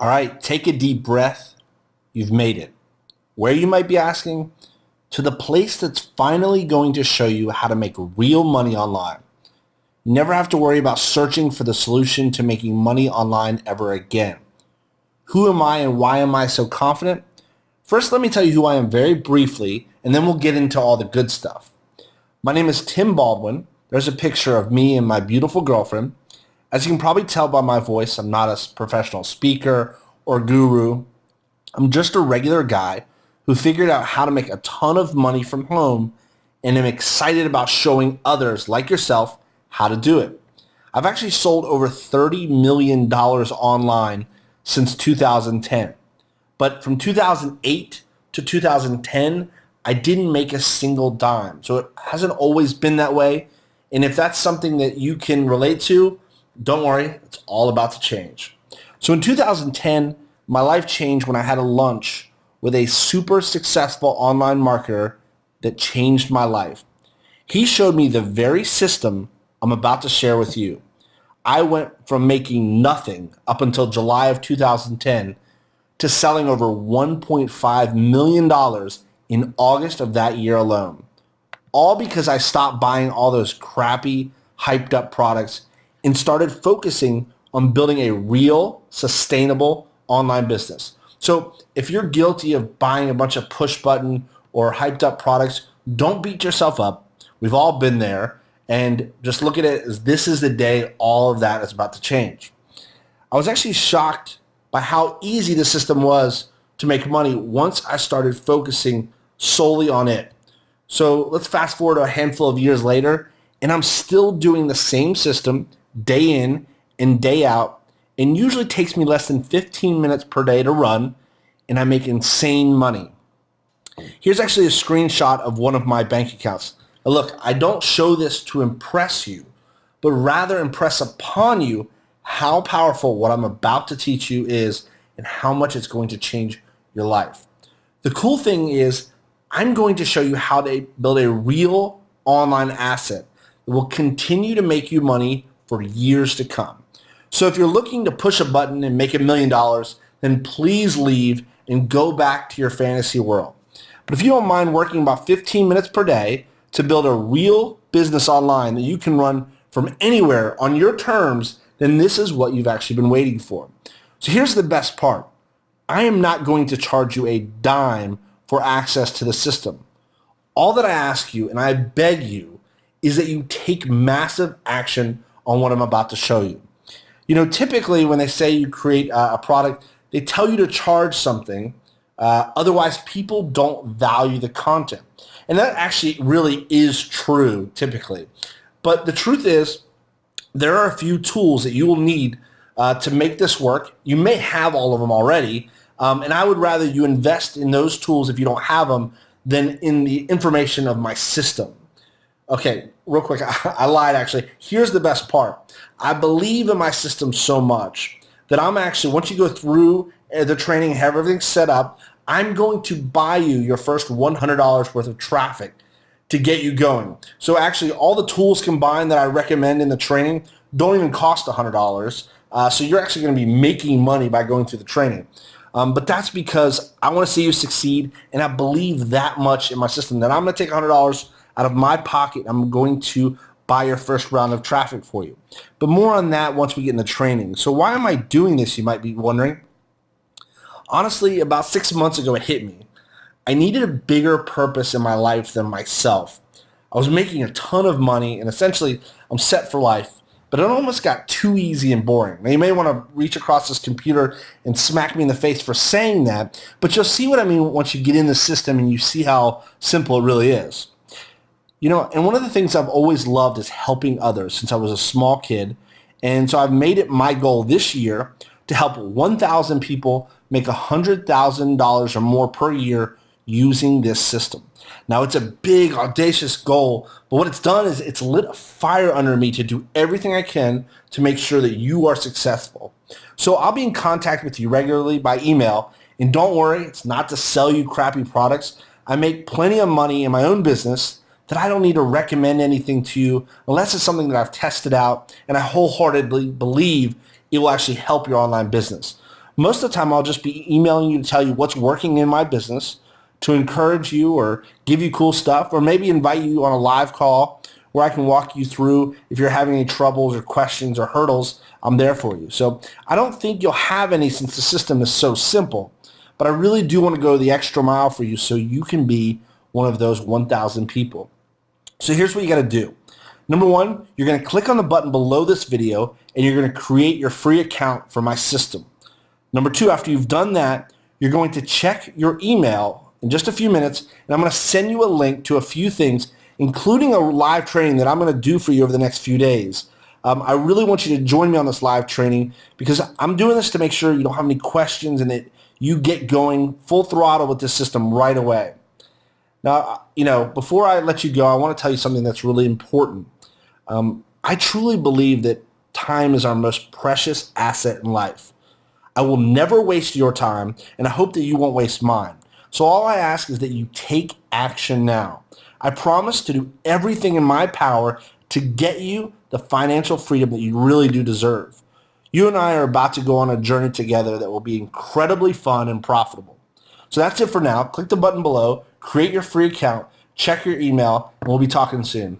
All right, take a deep breath. You've made it. Where, you might be asking? To the place that's finally going to show you how to make real money online. You never have to worry about searching for the solution to making money online ever again. Who am I and why am I so confident? First, let me tell you who I am very briefly, and then we'll get into all the good stuff. My name is Tim Baldwin. There's a picture of me and my beautiful girlfriend. As you can probably tell by my voice, I'm not a professional speaker or guru. I'm just a regular guy who figured out how to make a ton of money from home and am excited about showing others like yourself how to do it. I've actually sold over $30 million online since 2010. But from 2008 to 2010, I didn't make a single dime. So it hasn't always been that way. And if that's something that you can relate to, don't worry, it's all about to change. So in 2010, my life changed when I had a lunch with a super successful online marketer that changed my life. He showed me the very system I'm about to share with you. I went from making nothing up until July of 2010 to selling over $1.5 million in August of that year alone. All because I stopped buying all those crappy, hyped up products and started focusing on building a real, sustainable online business. So if you're guilty of buying a bunch of push button or hyped up products, don't beat yourself up. We've all been there. And just look at it as this is the day all of that is about to change. I was actually shocked by how easy the system was to make money once I started focusing solely on it. So let's fast forward to a handful of years later, and I'm still doing the same system day in and day out, and usually takes me less than 15 minutes per day to run, and I make insane money. Here's actually a screenshot of one of my bank accounts. Now look, I don't show this to impress you, but rather impress upon you how powerful what I'm about to teach you is and how much it's going to change your life. The cool thing is I'm going to show you how to build a real online asset that will continue to make you money for years to come. So if you're looking to push a button and make $1 million, then please leave and go back to your fantasy world. But if you don't mind working about 15 minutes per day to build a real business online that you can run from anywhere on your terms, then this is what you've actually been waiting for. So here's the best part. I am not going to charge you a dime for access to the system. All that I ask you, and I beg you, is that you take massive action on what I'm about to show you. You know, typically when they say you create a product, they tell you to charge something. Otherwise, people don't value the content. And that actually really is true typically. But the truth is, there are a few tools that you will need to make this work. You may have all of them already, and I would rather you invest in those tools if you don't have them than in the information of my system. Okay, real quick, I lied actually. Here's the best part. I believe in my system so much that I'm actually, once you go through the training, have everything set up, I'm going to buy you your first $100 worth of traffic to get you going. So actually all the tools combined that I recommend in the training don't even cost $100. So you're actually going to be making money by going through the training. But that's because I want to see you succeed, and I believe that much in my system that I'm going to take $100 out of my pocket. I'm going to buy your first round of traffic for you. But more on that once we get in the training. So why am I doing this, you might be wondering? Honestly, about 6 months ago, it hit me. I needed a bigger purpose in my life than myself. I was making a ton of money, and essentially, I'm set for life. But it almost got too easy and boring. Now, you may want to reach across this computer and smack me in the face for saying that, but you'll see what I mean once you get in the system and you see how simple it really is. You know, and one of the things I've always loved is helping others since I was a small kid. And so I've made it my goal this year to help 1,000 people make $100,000 or more per year using this system. Now, it's a big, audacious goal, but what it's done is it's lit a fire under me to do everything I can to make sure that you are successful. So I'll be in contact with you regularly by email, and don't worry, it's not to sell you crappy products. I make plenty of money in my own business that I don't need to recommend anything to you unless it's something that I've tested out and I wholeheartedly believe it will actually help your online business. Most of the time, I'll just be emailing you to tell you what's working in my business, to encourage you or give you cool stuff, or maybe invite you on a live call where I can walk you through if you're having any troubles or questions or hurdles. I'm there for you. So I don't think you'll have any since the system is so simple, but I really do want to go the extra mile for you so you can be one of those 1,000 people. So here's what you got to do. Number one, you're going to click on the button below this video and you're going to create your free account for my system. Number two, after you've done that, you're going to check your email in just a few minutes, and I'm going to send you a link to a few things, including a live training that I'm going to do for you over the next few days. I really want you to join me on this live training because I'm doing this to make sure you don't have any questions and that you get going full throttle with this system right away. Now, before I let you go, I want to tell you something that's really important. I truly believe that time is our most precious asset in life. I will never waste your time, and I hope that you won't waste mine. So all I ask is that you take action now. I promise to do everything in my power to get you the financial freedom that you really do deserve. You and I are about to go on a journey together that will be incredibly fun and profitable. So that's it for now. Click the button below, create your free account, check your email, and we'll be talking soon.